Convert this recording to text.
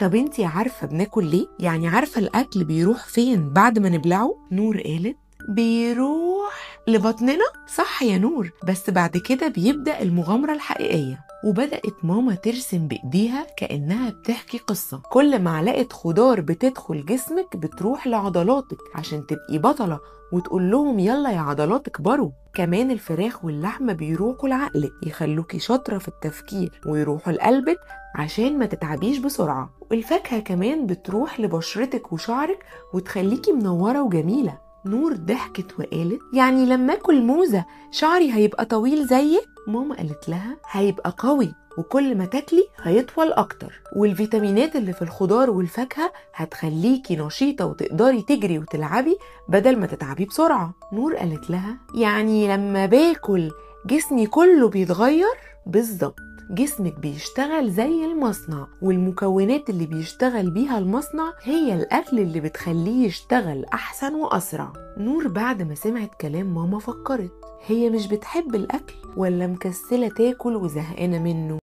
طب انتي عارفة بناكل ليه؟ يعني عارفة الأكل بيروح فين بعد ما نبلعه؟ نور قالت بيروح لبطننا. صح يا نور، بس بعد كده بيبدأ المغامرة الحقيقية. وبدأت ماما ترسم بإيديها كأنها بتحكي قصة. كل معلقة خضار بتدخل جسمك بتروح لعضلاتك عشان تبقي بطلة وتقول لهم يلا يا عضلات اكبروا. كمان الفراخ واللحمة بيروحوا لعقلك يخلوكي شاطرة في التفكير، ويروحوا لقلبك عشان ما تتعبيش بسرعة. والفاكهة كمان بتروح لبشرتك وشعرك وتخليكي منورة وجميلة. نور ضحكت وقالت يعني لما اكل موزة شعري هيبقى طويل زيك؟ ماما قالت لها هيبقى قوي، وكل ما تاكلي هيطول اكتر، والفيتامينات اللي في الخضار والفاكهة هتخليكي نشيطة وتقدري تجري وتلعبي بدل ما تتعبي بسرعة. نور قالت لها يعني لما باكل جسمي كله بيتغير؟ بالظبط، جسمك بيشتغل زي المصنع، والمكونات اللي بيشتغل بيها المصنع هي الأكل اللي بتخليه يشتغل أحسن وأسرع. نور بعد ما سمعت كلام ماما فكرت، هي مش بتحب الأكل ولا مكسلة تاكل وزهقانة منه؟